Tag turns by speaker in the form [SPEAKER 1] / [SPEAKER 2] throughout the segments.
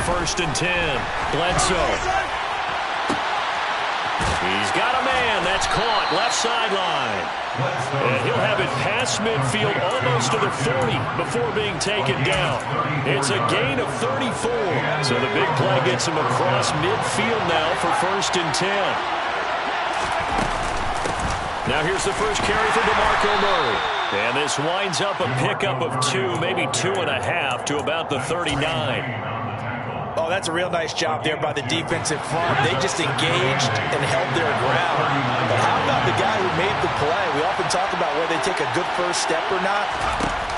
[SPEAKER 1] first and 10. Bledsoe. He's got a man. That's caught. Left sideline. And he'll have it past midfield almost to the 40 before being taken down. It's a gain of 34. So the big play gets him across midfield now for first and 10. Now here's the first carry for DeMarco Murray. And this winds up a pickup of 2, maybe 2.5 to about the 39.
[SPEAKER 2] Oh, that's a real nice job there by the defensive front. They just engaged and held their ground. But how about the guy who made the play? We often talk about whether they take a good first step or not.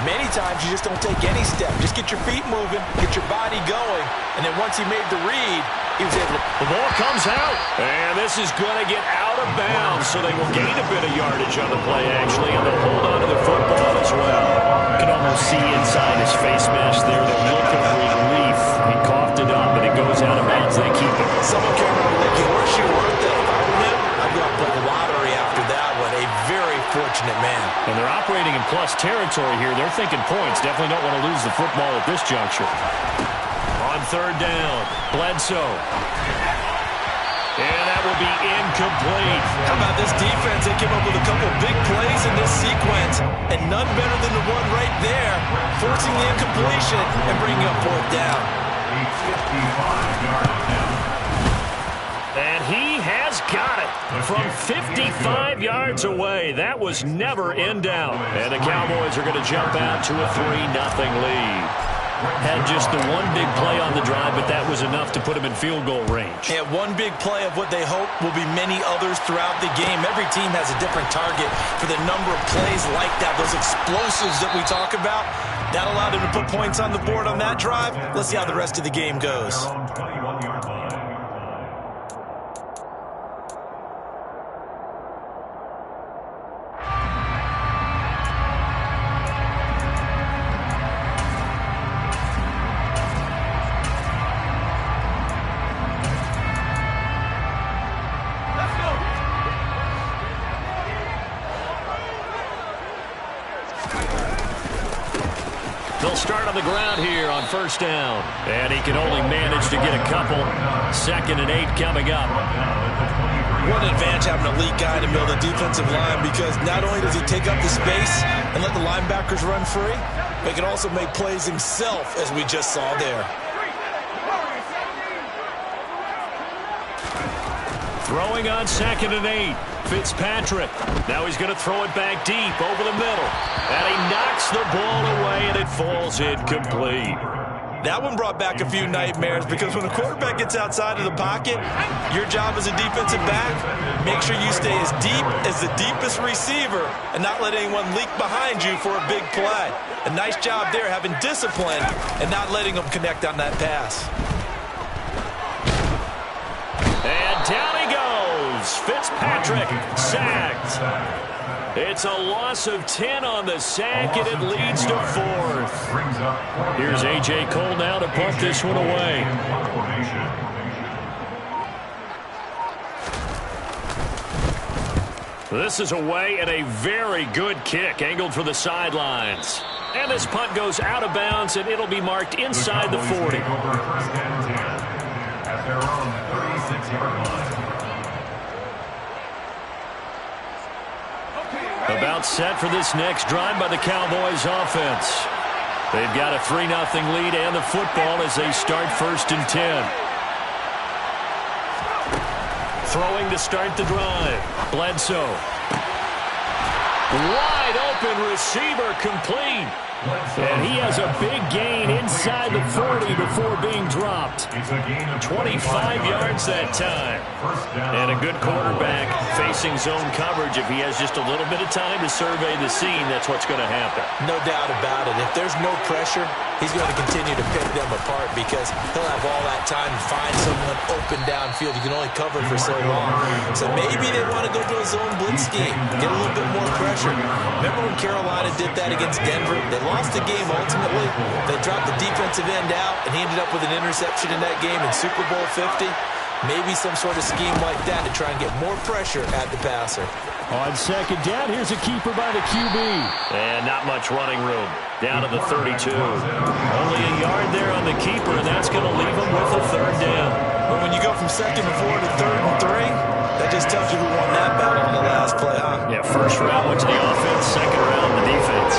[SPEAKER 2] Many times you just don't take any step. Just get your feet moving, get your body going, and then once he made the read, he was able to...
[SPEAKER 1] The ball comes out, and this is going to get out of bounds, so they will gain a bit of yardage on the play, actually, and they'll hold on to the football as well. You can almost see inside his face mask there the look of relief. He coughed it up, and it goes out of bounds. They keep it.
[SPEAKER 2] Someone came around like, wish you weren't that. If I were him, I'd go out and play the lottery after that one. A very fortunate man.
[SPEAKER 1] And they're operating in plus territory here. They're thinking points. Definitely don't want to lose the football at this juncture. On third down, Bledsoe. And that will be incomplete.
[SPEAKER 2] How about this defense? They came up with a couple big plays in this sequence, and none better than the one right there, forcing the incompletion and bringing up fourth down.
[SPEAKER 1] And he has got it from 55 yards away. That was never in doubt. And the Cowboys are going to jump out to a 3-0 lead. Had just the one big play on the drive, but that was enough to put him in field goal range.
[SPEAKER 2] Yeah, one big play of what they hope will be many others throughout the game. Every team has a different target for the number of plays like that, those explosives that we talk about. That allowed him to put points on the board on that drive. Let's see how the rest of the game goes.
[SPEAKER 1] They'll start on the ground here on first down. And he can only manage to get a couple. 2nd and 8 coming up.
[SPEAKER 2] What an advantage having a elite guy in the middle of the defensive line, because not only does he take up the space and let the linebackers run free, but he can also make plays himself, as we just saw there.
[SPEAKER 1] Throwing on 2nd and 8. Fitzpatrick. Now he's going to throw it back deep over the middle. And he knocks the ball away, and it falls incomplete.
[SPEAKER 2] That one brought back a few nightmares, because when a quarterback gets outside of the pocket, your job as a defensive back, make sure you stay as deep as the deepest receiver and not let anyone leak behind you for a big play. A nice job there, having discipline and not letting them connect on that pass.
[SPEAKER 1] And down he goes. Fitzpatrick sacked. It's a loss of 10 on the sack, and it leads to 4th. Here's A.J. Cole now to punt this one away. This is away, and a very good kick angled for the sidelines. And this punt goes out of bounds, and it'll be marked inside the 40. About set for this next drive by the Cowboys offense. They've got a 3-0 lead and the football as they start 1st and 10. Throwing to start the drive. Bledsoe. Wide open receiver, complete. And he has a big gain inside the 40 before being dropped. 25 yards that time. And a good quarterback facing zone coverage. If he has just a little bit of time to survey the scene, that's what's going to happen.
[SPEAKER 2] No doubt about it. If there's no pressure, he's going to continue to pick them apart, because he'll have all that time to find someone open downfield. You can only cover for so long. So maybe they want to go to a zone blitz scheme, get a little bit more pressure. Remember when Carolina did that against Denver? They lost the game ultimately. They dropped the defensive end out, and he ended up with an interception in that game in Super Bowl 50. Maybe some sort of scheme like that to try and get more pressure at the passer.
[SPEAKER 1] On second down, here's a keeper by the QB. And not much running room. Down to the 32. Only a yard there on the keeper, and that's going to leave him with a third down.
[SPEAKER 2] But when you go from 2nd and 4 to 3rd and 3, that just tells you who won that battle on the last play, huh?
[SPEAKER 1] Yeah, first round went to the offense, second round the defense.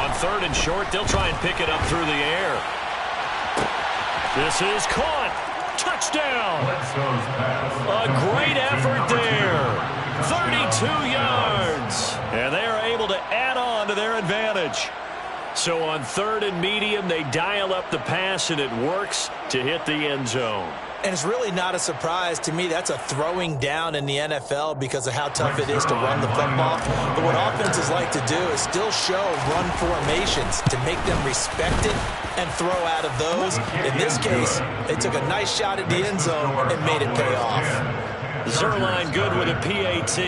[SPEAKER 1] On 3rd and short, they'll try and pick it up through the air. This is caught. Touchdown. A great effort there. 32 yards. And they are able to add on to their advantage. So on 3rd and medium, they dial up the pass, and it works to hit the end zone.
[SPEAKER 2] And it's really not a surprise to me. That's a throwing down in the NFL because of how tough it is to run the football. But what offenses like to do is still show run formations to make them respect it and throw out of those. In this case, they took a nice shot at the end zone and made it pay off.
[SPEAKER 1] Zuerlein good with a PAT.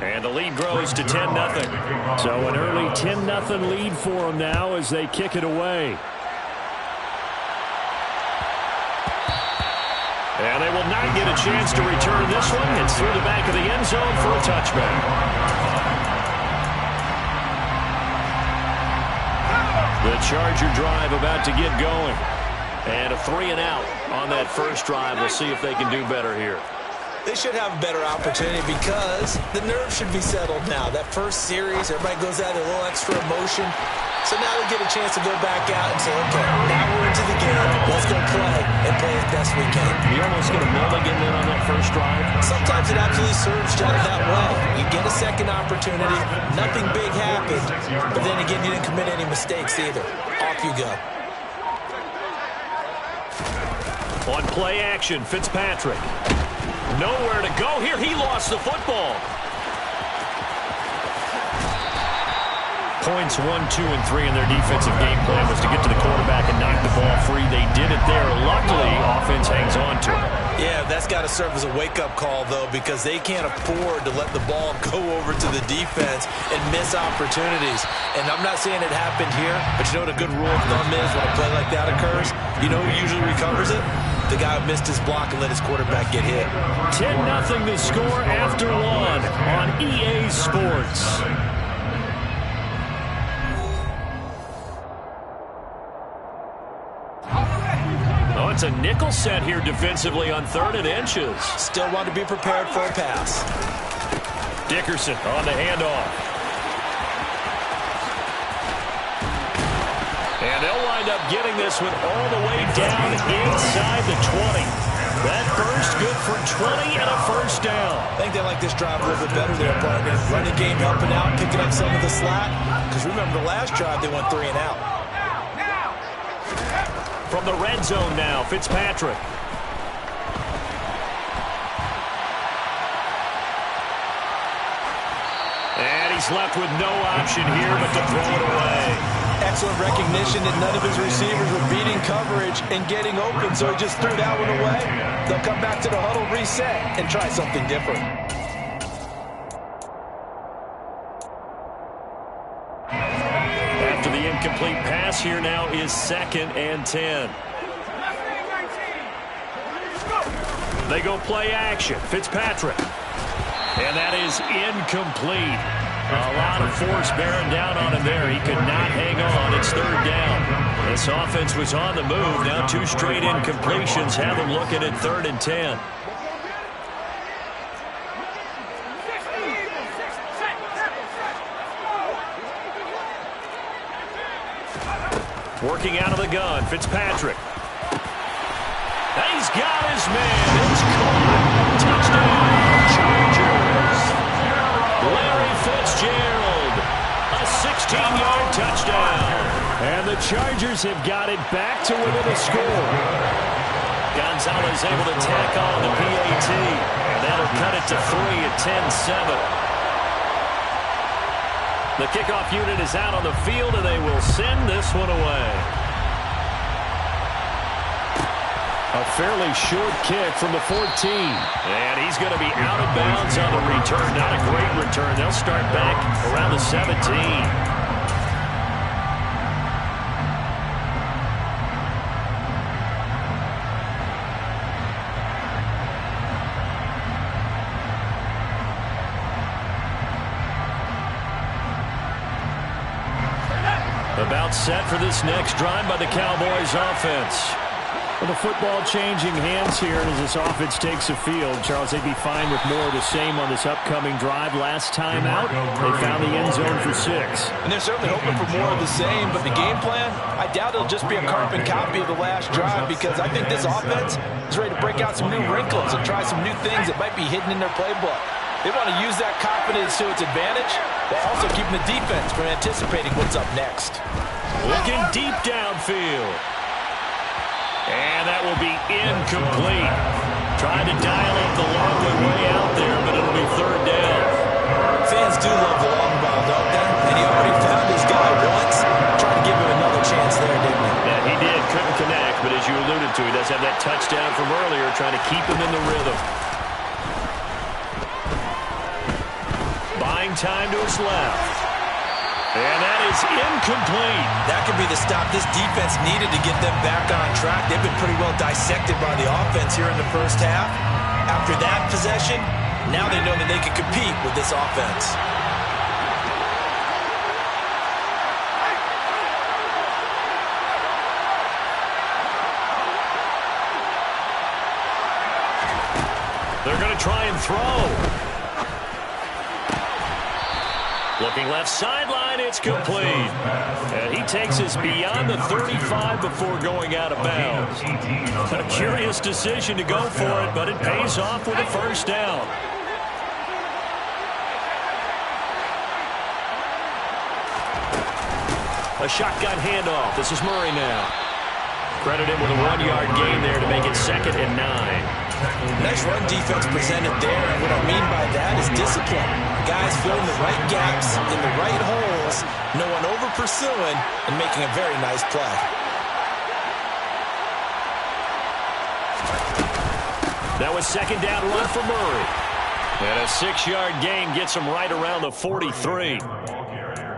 [SPEAKER 1] And the lead grows to 10-0. So an early 10-0 lead for them now as they kick it away. And they will not get a chance to return this one. It's through the back of the end zone for a touchback. The Charger drive about to get going. And a 3-and-out on that first drive. We'll see if they can do better here.
[SPEAKER 2] They should have a better opportunity because the nerves should be settled now. That first series, everybody goes out with a little extra emotion. So now they get a chance to go back out and say, okay, now we're into the game. Let's go play and play as best we can.
[SPEAKER 1] You almost get a mulligan then on that first drive.
[SPEAKER 2] Sometimes it absolutely serves John that way. You get a second opportunity. Nothing big happened. But then again, you didn't commit any mistakes either. Off you go.
[SPEAKER 1] On play action, Fitzpatrick. Nowhere to go here. He lost the football. Points 1, 2, and 3 in their defensive game plan was to get to the quarterback and knock the ball free. They did it there. Luckily, offense hangs on to it.
[SPEAKER 2] Yeah, that's got to serve as a wake-up call, though, because they can't afford to let the ball go over to the defense and miss opportunities. And I'm not saying it happened here, but you know what a good rule of thumb is when a play like that occurs? You know who usually recovers it? The guy who missed his block and let his quarterback get hit.
[SPEAKER 1] 10-0 the score after one on EA Sports. Oh, it's a nickel set here defensively on 3rd and inches.
[SPEAKER 2] Still want to be prepared for a pass.
[SPEAKER 1] Dickerson on the handoff. And they'll wind up getting this one all the way down inside the 20. That first good for 20 and a first down.
[SPEAKER 2] I think they like this drive a little bit better there, partner. Running game helping out, picking up some of the slack. Because remember the last drive, they went 3-and-out.
[SPEAKER 1] From the red zone now, Fitzpatrick. And he's left with no option here but to throw it away.
[SPEAKER 2] Excellent recognition that none of his receivers were beating coverage and getting open, so he just threw that one away. They'll come back to the huddle, reset, and try something different.
[SPEAKER 1] After the incomplete pass, here now is 2nd and 10. They go play action. Fitzpatrick. And that is incomplete. A lot of force bearing down on him there. He could not hang on. It's 3rd down. This offense was on the move. Now 2 straight incompletions have them looking at 3rd and 10. Working out of the gun, Fitzpatrick. He's got his man. It's caught. Touchdown, Chargers. Larry Fitzgerald. A 16-yard touchdown. And the Chargers have got it back to within a score. Gonzalez able to tack on the PAT. And that'll cut it to 3 at 10-7. The kickoff unit is out on the field, and they will send this one away. A fairly short kick from the 14. And he's going to be out of bounds on the return. Not a great return. They'll start back around the 17. About set for this next drive by the Cowboys offense. Well, the football changing hands here as this offense takes the field. Charles, they'd be fine with more of the same on this upcoming drive. Last time out, they found the end zone for 6.
[SPEAKER 3] And they're certainly hoping for more of the same, but the game plan, I doubt it'll just be a carbon copy of the last drive, because I think this offense is ready to break out some new wrinkles and try some new things that might be hidden in their playbook. They want to use that confidence to its advantage, while also keeping the defense from anticipating what's up next.
[SPEAKER 1] Looking deep downfield. And that will be incomplete. Tried to dial up the long way out there, but it'll be 3rd down.
[SPEAKER 2] Fans do love the long ball, don't they? And he already found his guy once. Tried to give him another chance there, didn't he?
[SPEAKER 1] Yeah, he did. Couldn't connect, but as you alluded to, he does have that touchdown from earlier, trying to keep him in the rhythm. Buying time to his left. And that is incomplete.
[SPEAKER 2] That could be the stop this defense needed to get them back on track. They've been pretty well dissected by the offense here in the first half. After that possession, now they know that they can compete with this offense.
[SPEAKER 1] They're going to try and throw. Looking left sideline, it's complete. And he takes us beyond the 35 before going out of bounds. A curious decision to go for it, but it pays off with a 1st down. A shotgun handoff. This is Murray now. Credited with a 1-yard gain there to make it 2nd and 9.
[SPEAKER 2] Nice run defense presented there, and what I mean by that is discipline. Guys filling the right gaps in the right holes, no one over-pursuing, and making a very nice play.
[SPEAKER 1] That was 2nd down run for Murray. And a 6-yard gain gets him right around the 43.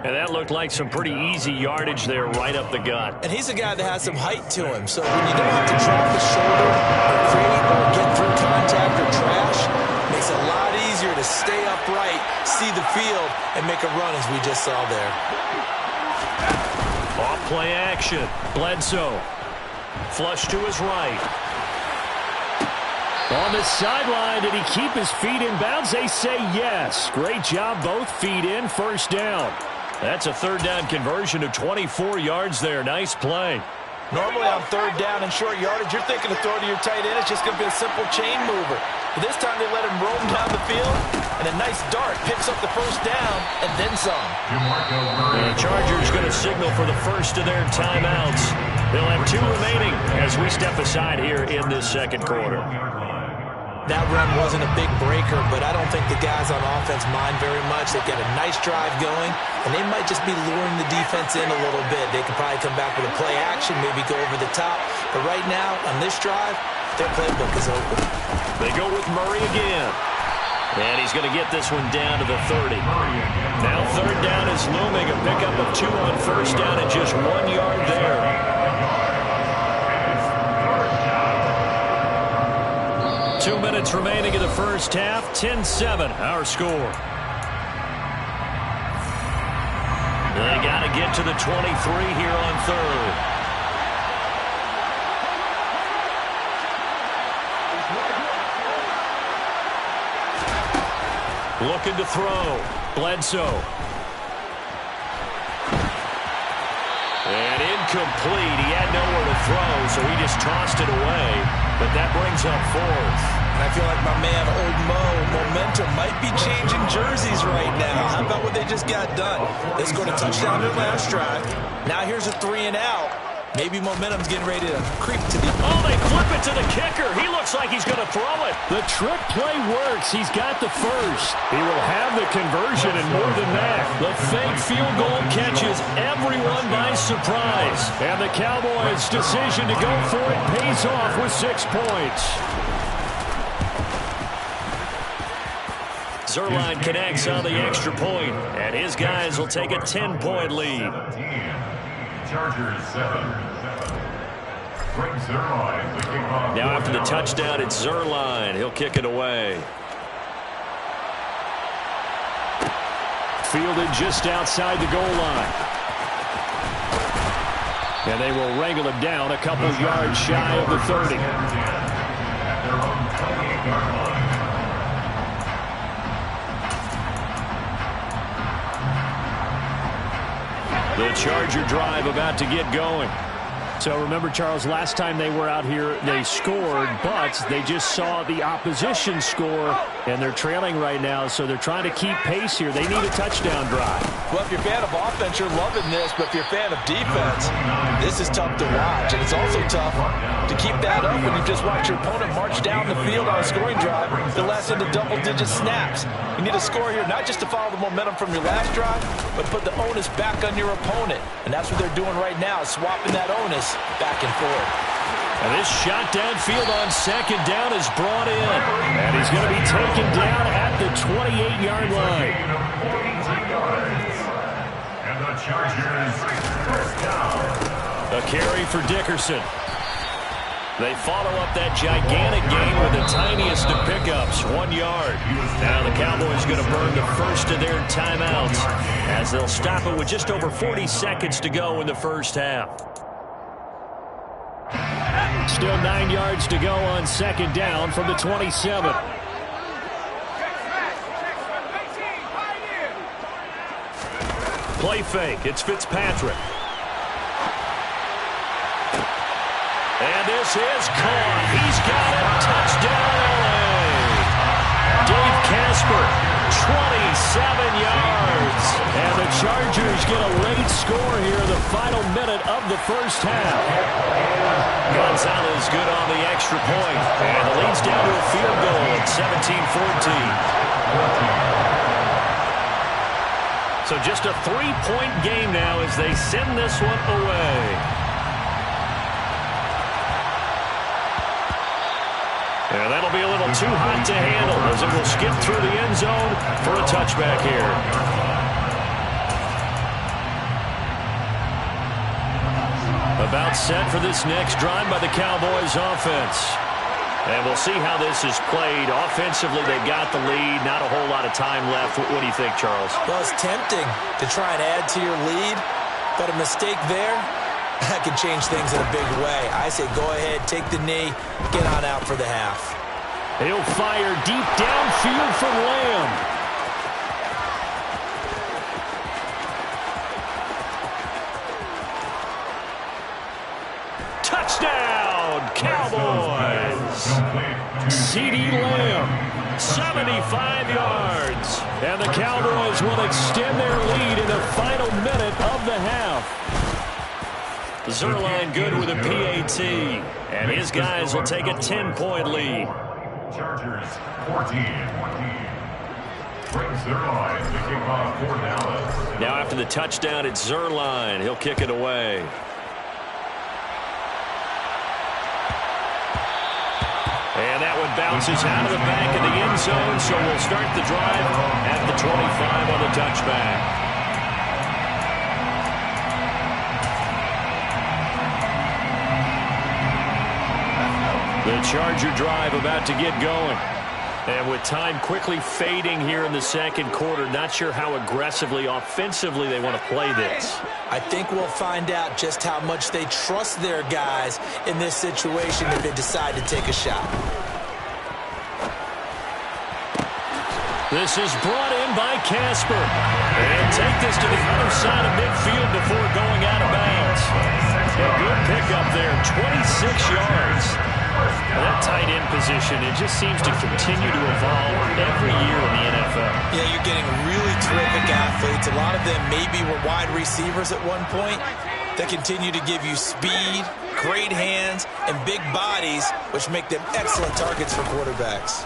[SPEAKER 1] And that looked like some pretty easy yardage there right up the gut.
[SPEAKER 2] And he's a guy that has some height to him, so when you don't have to drop the shoulder or create or get through contact or trash, it makes it a lot easier to stay upright, see the field, and make a run as we just saw there.
[SPEAKER 1] Off play action. Bledsoe. Flush to his right. On the sideline, did he keep his feet in bounds? They say yes. Great job, both feet in, 1st down. That's a 3rd down conversion of 24 yards there. Nice play.
[SPEAKER 3] Normally on 3rd down and short yardage, you're thinking to throw to your tight end. It's just going to be a simple chain mover. But this time they let him roam down the field, and a nice dart picks up the 1st down and then some.
[SPEAKER 1] The Chargers going to signal for the first of their timeouts. They'll have 2 remaining as we step aside here in this 2nd quarter.
[SPEAKER 2] That run wasn't a big breaker, but I don't think the guys on offense mind very much. They've got a nice drive going, and they might just be luring the defense in a little bit. They could probably come back with a play action, maybe go over the top. But right now, on this drive, their playbook is open.
[SPEAKER 1] They go with Murray again. And he's going to get this one down to the 30. Now 3rd down is looming. A pickup of 2 on 1st down and just 1 yard there. 2 minutes remaining in the first half. 10-7, our score. They got to get to the 23 here on 3rd. Looking to throw. Bledsoe. And incomplete. He had nowhere to throw, so he just tossed it away. But that brings up 4th.
[SPEAKER 2] And I feel like my man, Old Mo, momentum might be changing jerseys right now. How about what they just got done? They scored a touchdown their last drive. Now here's a 3 and out. Maybe momentum's getting ready to creep to the...
[SPEAKER 1] Oh, they flip it to the kicker. He looks like he's going to throw it. The trick play works. He's got the first. He will have the conversion and more than that. The fake field goal catches everyone by surprise. And the Cowboys' decision to go for it pays off with 6 points. Zuerlein connects on the extra point, and his guys will take a 10-point lead.
[SPEAKER 4] Chargers 7.
[SPEAKER 1] Now after the touchdown, it's Zuerlein. He'll kick it away. Fielded just outside the goal line. And they will wrangle it down a couple yards shy of the 30. The Charger drive about to get going. So remember, Charles, last time they were out here, they scored, but they just saw the opposition score, and they're trailing right now, so they're trying to keep pace here. They need a touchdown drive.
[SPEAKER 3] Well, if you're a fan of offense, you're loving this, but if you're a fan of defense, this is tough to watch, and it's also tough to keep that up when you just watch your opponent march down the field on a scoring drive that lasts into double-digit snaps. You need a score here, not just to follow the momentum from your last drive, but put the onus back on your opponent, and that's what they're doing right now, swapping that onus back and forth.
[SPEAKER 1] And this shot downfield on second down is brought in. And he's going to be taken down at the 28-yard line.
[SPEAKER 4] And the Chargers first down.
[SPEAKER 1] A carry for Dickerson. They follow up that gigantic gain with the tiniest of pickups, 1 yard. Now the Cowboys going to burn the first of their timeouts as they'll stop it with just over 40 seconds to go in the first half. Still 9 yards to go on second down from the 27. Play fake. It's Fitzpatrick. And this is caught. He's got it. Touchdown, LA. Dave Casper, 27 yards. And the Chargers get a late score here in the final minute of the first half. Gonzalez good on the extra point. And the lead's down to a field goal at 17-14. So just a 3-point game now as they send this one away. And that'll be a little too hot to handle as it will skip through the end zone for a touchback here. About set for this next drive by the Cowboys offense. And we'll see how this is played. Offensively, they've got the lead. Not a whole lot of time left. What do you think, Charles?
[SPEAKER 2] Well, it's tempting to try and add to your lead, but a mistake there, that could change things in a big way. I say go ahead, take the knee, get on out for the half.
[SPEAKER 1] He'll fire deep downfield from Lamb. Touchdown, Cowboys. CeeDee Lamb, 75 yards. And the Cowboys will extend their lead in the final minute of the half. Zuerlein good with a PAT, and his guys will take a 10-point lead.
[SPEAKER 4] Chargers 14. Brings Zuerlein to kick off for Dallas.
[SPEAKER 1] Now after the touchdown, it's Zuerlein. He'll kick it away. And that one bounces out of the back of the end zone, so we'll start the drive at the 25 on the touchback. The Charger drive about to get going. And with time quickly fading here in the second quarter, not sure how aggressively, offensively they want to play this.
[SPEAKER 2] I think we'll find out just how much they trust their guys in this situation if they decide to take a shot.
[SPEAKER 1] This is brought in by Casper. And take this to the other side of midfield before going out of bounds. A good pickup there, 26 yards. That tight end position, it just seems to continue to evolve every year in the NFL.
[SPEAKER 2] Yeah, you're getting really terrific athletes. A lot of them maybe were wide receivers at one point that continue to give you speed, great hands, and big bodies, which make them excellent targets for quarterbacks.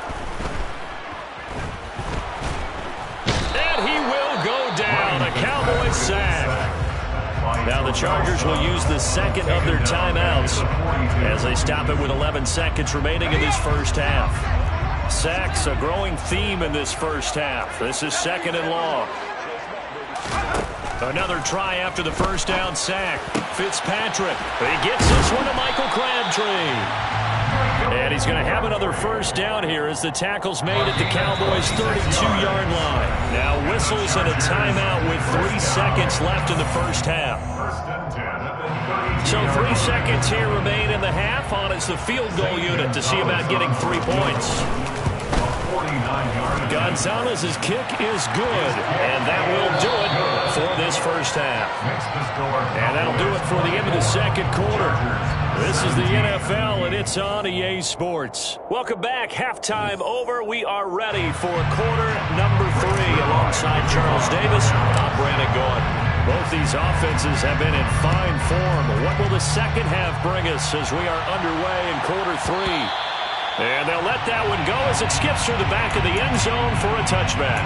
[SPEAKER 1] And he will go down, a Cowboys sack. Now the Chargers will use the second of their timeouts as they stop it with 11 seconds remaining in this first half. Sacks, a growing theme in this first half. This is second and long. Another try after the first down sack. Fitzpatrick. He gets this one to Michael Crabtree. And he's going to have another first down here as the tackle's made at the Cowboys' 32-yard line. Now whistles and a timeout with 3 seconds left in the first half. So 3 seconds here remain in the half on it's the field goal unit to see about getting 3 points. Gonzalez's kick is good, and that will do it for this first half. And that'll do it for the end of the second quarter. This is the NFL, and it's on EA Sports. Welcome back. Halftime over. We are ready for quarter number 3. Alongside Charles Davis, I'm Brandon Gaudin. Both these offenses have been in fine form. What will the second half bring us as we are underway in quarter 3? And they'll let that one go as it skips through the back of the end zone for a touchback.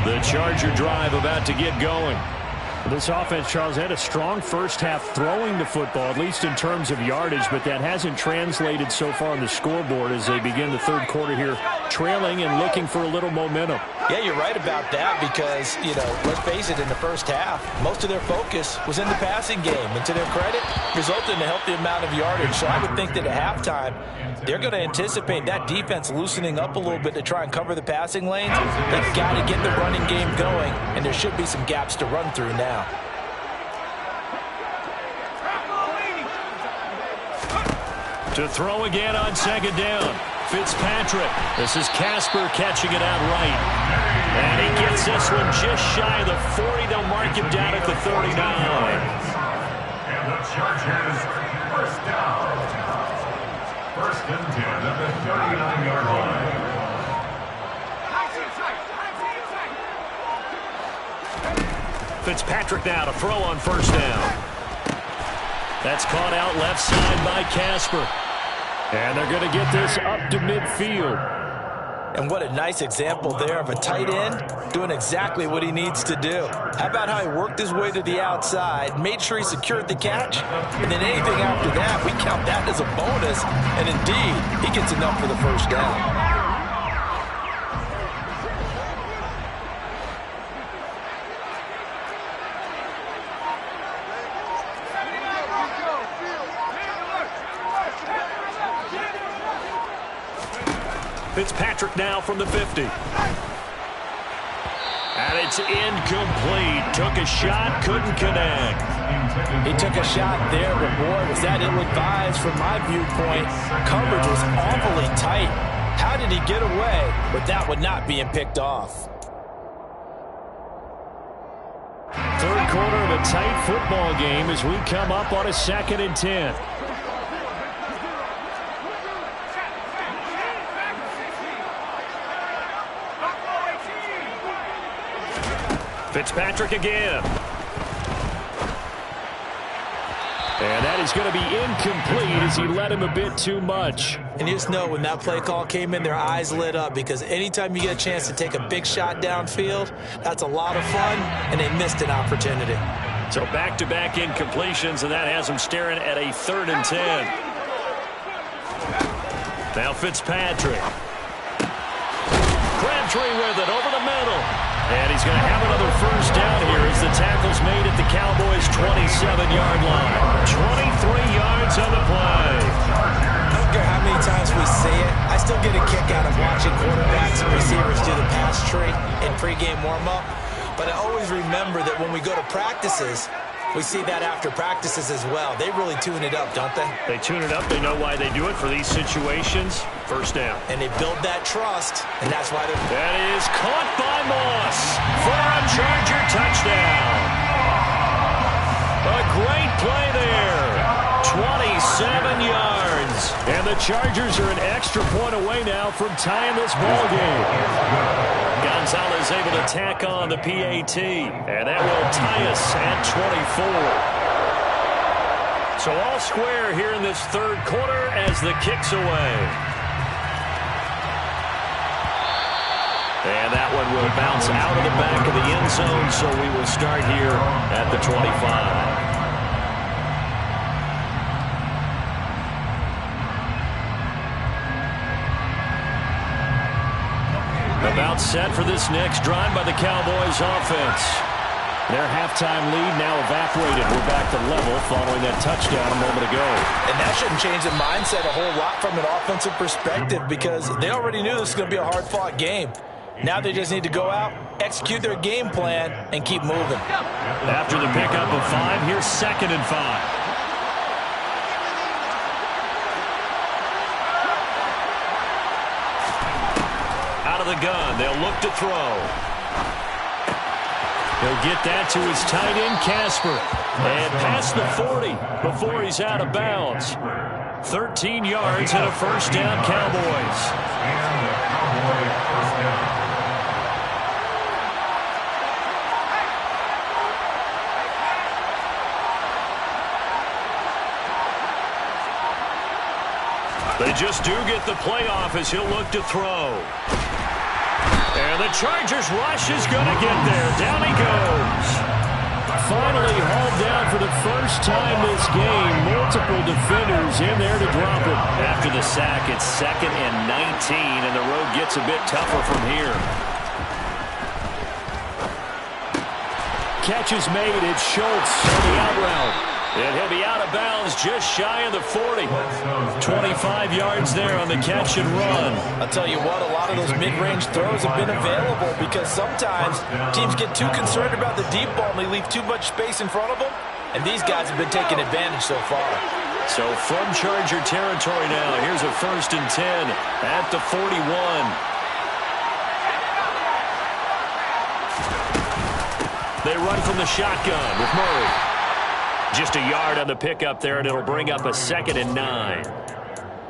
[SPEAKER 1] The Charger drive about to get going. This offense, Charles, had a strong first half throwing the football, at least in terms of yardage, but that hasn't translated so far on the scoreboard as they begin the third quarter here, trailing and looking for a little momentum.
[SPEAKER 3] Yeah, you're right about that because, let's face it, in the first half, most of their focus was in the passing game. And to their credit, resulted in a healthy amount of yardage. So I would think that at halftime, they're going to anticipate that defense loosening up a little bit to try and cover the passing lanes. They've got to get the running game going, and there should be some gaps to run through now.
[SPEAKER 1] To throw again on second down. Fitzpatrick. This is Casper catching it out right. And he gets this one just shy of the 40. They'll mark him down at the 39.
[SPEAKER 4] And the Chargers, first down. First and 10 at the 39-yard line.
[SPEAKER 1] Fitzpatrick now to throw on first down. That's caught out left side by Casper. And they're going to get this up to midfield.
[SPEAKER 3] And what a nice example there of a tight end doing exactly what he needs to do. How about how he worked his way to the outside, made sure he secured the catch, and then anything after that, we count that as a bonus. And indeed, he gets enough for the first down.
[SPEAKER 1] Fitzpatrick now from the 50. And it's incomplete. Took a shot, couldn't connect.
[SPEAKER 3] He took a shot there, but boy, was that ill-advised from my viewpoint. Coverage was awfully tight. How did he get away with that one not being picked off?
[SPEAKER 1] Third quarter of a tight football game as we come up on a 2nd and 10. Fitzpatrick again. And that is going to be incomplete as he led him a bit too much.
[SPEAKER 3] And you just know when that play call came in, their eyes lit up because anytime you get a chance to take a big shot downfield, that's a lot of fun, and they missed an opportunity.
[SPEAKER 1] So back-to-back incompletions, and that has them staring at a 3rd and 10. Now Fitzpatrick. Crabtree with it over the middle. And he's going to have another first down here as the tackle's made at the Cowboys' 27-yard line. 23 yards on the play.
[SPEAKER 3] I don't care how many times we see it. I still get a kick out of watching quarterbacks and receivers do the pass tree in pregame warm-up. But I always remember that when we go to practices, we see that after practices as well. They really tune it up, don't they?
[SPEAKER 1] They tune it up. They know why they do it for these situations. First down.
[SPEAKER 3] And they build that trust, and that's why they're...
[SPEAKER 1] That is caught by Moss for a Charger touchdown. A great play there. 27 yards. And the Chargers are an extra point away now from tying this ball game. Gonzalez able to tack on the PAT. And that will tie us at 24. So all square here in this third quarter as the kick's away. And that one will bounce out of the back of the end zone, so we will start here at the 25. About set for this next drive by the Cowboys offense. Their halftime lead now evaporated. We're back to level following that touchdown a moment ago.
[SPEAKER 3] And that shouldn't change the mindset a whole lot from an offensive perspective because they already knew this was going to be a hard-fought game. Now they just need to go out, execute their game plan, and keep moving.
[SPEAKER 1] After the pickup of 5, here's 2nd and 5. Out of the gun, they'll look to throw. He'll get that to his tight end, Casper. And past the 40 before he's out of bounds. 13 yards and a first down, Cowboys.
[SPEAKER 4] And the Cowboy first down.
[SPEAKER 1] They just do get the playoff as he'll look to throw. And the Chargers rush is going to get there. Down he goes. Finally hauled down for the first time this game. Multiple defenders in there to drop it. After the sack, it's 2nd and 19, and the road gets a bit tougher from here. Catch is made. It's Schultz on the out route. And he'll be out of bounds just shy of the 40. 25 yards there on the catch and run.
[SPEAKER 3] I'll tell you what, a lot of those mid-range throws have been available because sometimes teams get too concerned about the deep ball and they leave too much space in front of them. And these guys have been taking advantage so far.
[SPEAKER 1] So from Charger territory now, here's a 1st and 10 at the 41. They run from the shotgun with Murray. Just a yard on the pickup there, and it'll bring up a 2nd and 9.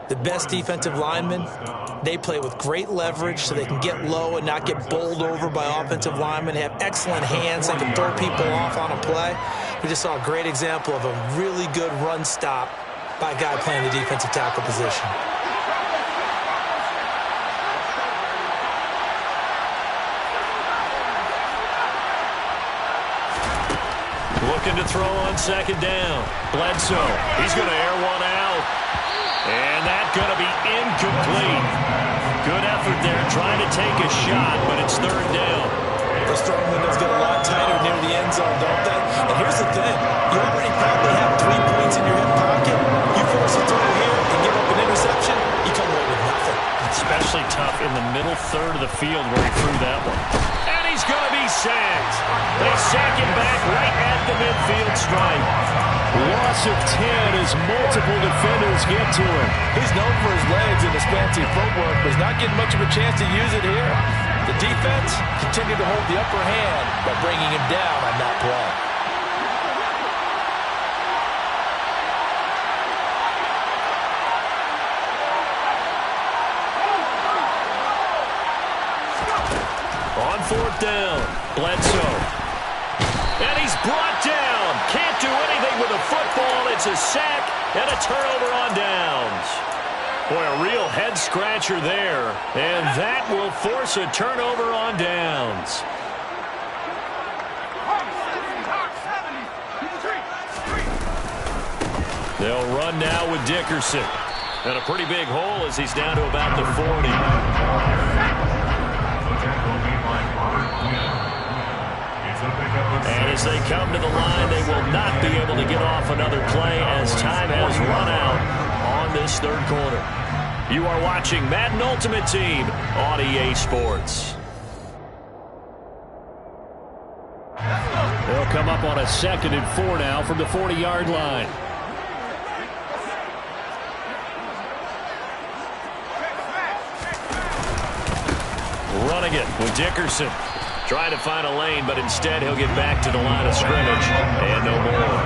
[SPEAKER 2] The best defensive linemen, they play with great leverage so they can get low and not get bowled over by offensive linemen. They have excellent hands. They can throw people off on a play. We just saw a great example of a really good run stop by a guy playing the defensive tackle position.
[SPEAKER 1] Looking to throw on 2nd down. Bledsoe. He's going to air one out. And that's going to be incomplete. Good effort there trying to take a shot, but it's 3rd down.
[SPEAKER 2] Those throwing windows get a lot tighter near the end zone, don't they? And here's the thing. You already probably have 3 points in your hip pocket. You force a throw here and give up an interception, you come away with nothing.
[SPEAKER 1] Especially tough in the middle third of the field where he threw that one. And he's going to be sacked. They sack him back right at the midfield stripe. Loss of 10 as multiple defenders get to him.
[SPEAKER 3] He's known for his legs and his fancy footwork, but he's not getting much of a chance to use it here. The defense continued to hold the upper hand by bringing him down on that play.
[SPEAKER 1] On 4th down, Bledsoe. And he's brought down. Can't do anything with a football. It's a sack and a turnover on downs. Boy, a real head-scratcher there. And that will force a turnover on downs. They'll run now with Dickerson. And a pretty big hole as he's down to about the 40. And as they come to the line, they will not be able to get off another play as time has run out on this 3rd quarter. You are watching Madden Ultimate Team on EA Sports. They'll come up on a 2nd and 4 now from the 40-yard line. Running it with Dickerson. Trying to find a lane, but instead he'll get back to the line of scrimmage. And no more.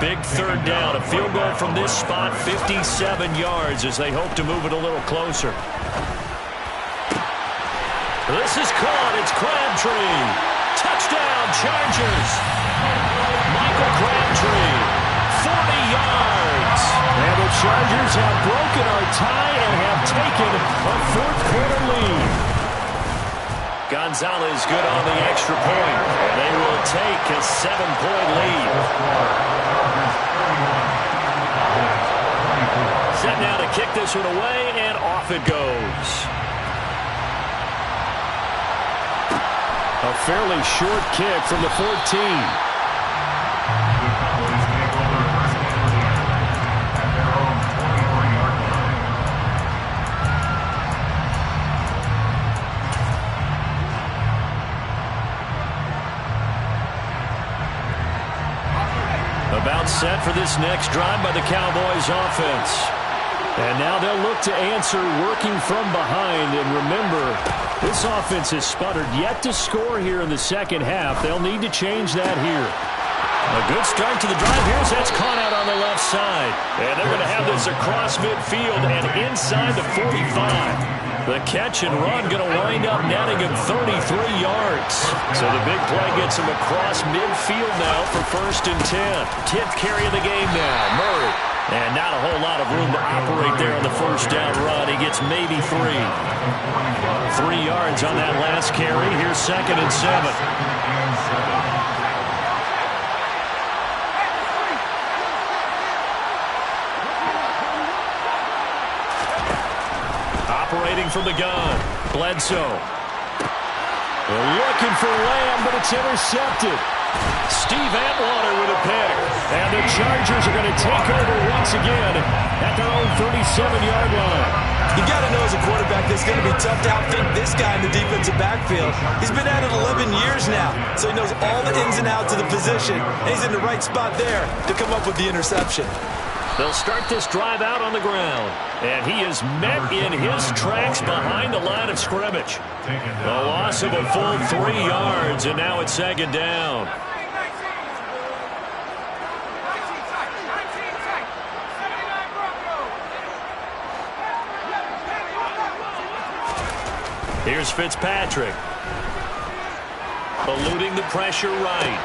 [SPEAKER 1] Big 3rd down. A field goal from this spot, 57 yards as they hope to move it a little closer. This is caught. It's Crabtree. Touchdown, Chargers. Michael Crabtree, 40 yards. And the Chargers have broken our tie and have taken a 4th quarter lead. Gonzalez good on the extra point. And they will take a 7-point lead. Set now to kick this one away, and off it goes. A fairly short kick from the 14. set for this next drive by the Cowboys offense. And now they'll look to answer working from behind. And remember, this offense has sputtered yet to score here in the second half. They'll need to change that here. A good start to the drive. Here's that's caught out on the left side. And they're going to have this across midfield and inside the 45. The catch and run going to wind up netting him 33 yards. So the big play gets him across midfield now for 1st and 10. 10th carry of the game now. Murray. And not a whole lot of room to operate there on the first down run. He gets maybe 3. 3 yards on that last carry. Here's 2nd and 7. Operating from the gun. Bledsoe. They're looking for Lamb, but it's intercepted. Steve Atwater with a pick. And the Chargers are going to take over once again at their own 37-yard line.
[SPEAKER 2] You got to know as a quarterback that it's going to be tough to outthink this guy in the defensive backfield. He's been at it 11 years now, so he knows all the ins and outs of the position, and he's in the right spot there to come up with the interception.
[SPEAKER 1] They'll start this drive out on the ground. And he is met in his tracks behind the line of scrimmage. A loss of a full 3 yards, and now it's 2nd down. Here's Fitzpatrick. Eluding the pressure right.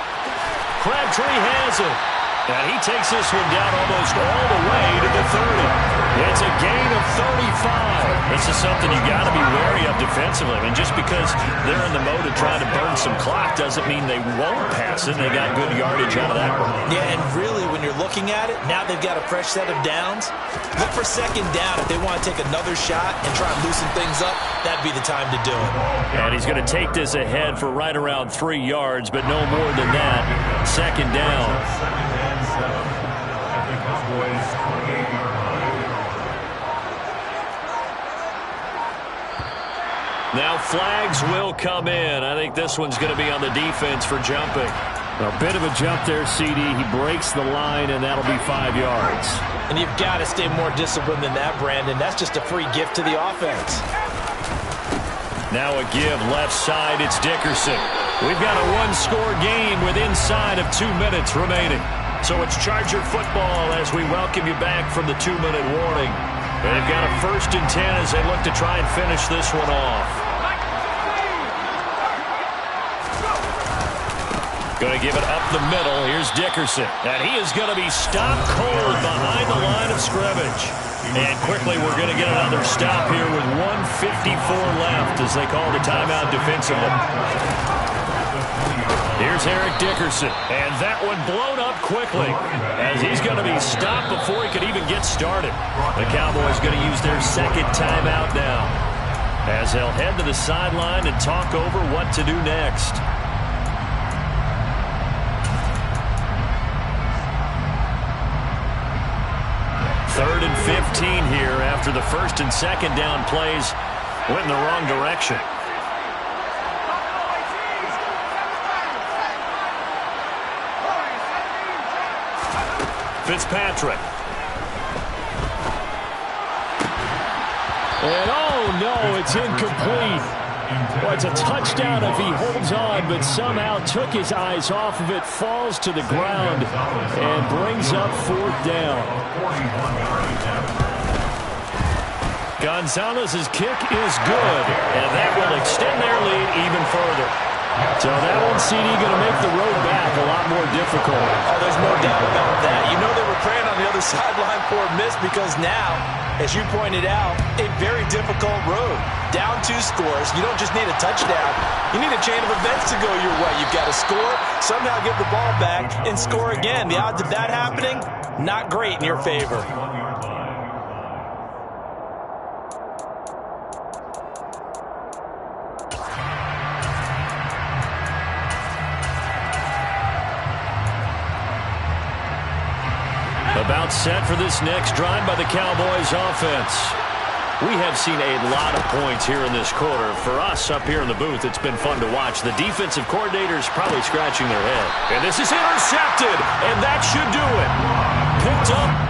[SPEAKER 1] Crabtree has it. And he takes this one down almost all the way to the 30. It's a gain of 35. This is something you got to be wary of defensively. I mean, just because they're in the mode of trying to burn some clock doesn't mean they won't pass it. They got good yardage out of that one.
[SPEAKER 2] Yeah, and really, when you're looking at it, now they've got a fresh set of downs. Look for 2nd down. If they want to take another shot and try and loosen things up, that'd be the time to do it.
[SPEAKER 1] And he's going to take this ahead for right around 3 yards, but no more than that. 2nd down. Now flags will come in. I think this one's going to be on the defense for jumping. A bit of a jump there, CD. He breaks the line, and that'll be 5 yards.
[SPEAKER 3] And you've got to stay more disciplined than that, Brandon. That's just a free gift to the offense.
[SPEAKER 1] Now a give left side. It's Dickerson. We've got a one-score game with inside of 2 minutes remaining. So it's Charger football as we welcome you back from the 2-minute warning. They've got a 1st and 10 as they look to try and finish this one off. Going to give it up the middle. Here's Dickerson. And he is going to be stopped cold behind the line of scrimmage. And quickly we're going to get another stop here with 1:54 left as they call the timeout defensively. Here's Eric Dickerson. And that one blown up quickly as he's going to be stopped before he could even get started. The Cowboys going to use their 2nd timeout now as they'll head to the sideline and talk over what to do next. 3rd and 15 here after the 1st and 2nd down plays went in the wrong direction. Fitzpatrick. And oh no, it's incomplete. Well, it's a touchdown if he holds on, but somehow took his eyes off of it, falls to the ground, and brings up 4th down. Gonzalez's kick is good, and that will extend their lead even further. So that one, CD, going to make the road back a lot more difficult.
[SPEAKER 3] Oh, there's no doubt about that. You know they were praying on the other sideline for a miss because now, as you pointed out, a very difficult road. Down 2 scores. You don't just need a touchdown. You need a chain of events to go your way. You've got to score, somehow get the ball back, and score again. The odds of that happening, not great in your favor.
[SPEAKER 1] About set for this next drive by the Cowboys offense. We have seen a lot of points here in this quarter. For us up here in the booth, it's been fun to watch. The defensive coordinator's probably scratching their head. And this is intercepted, and that should do it. picked up.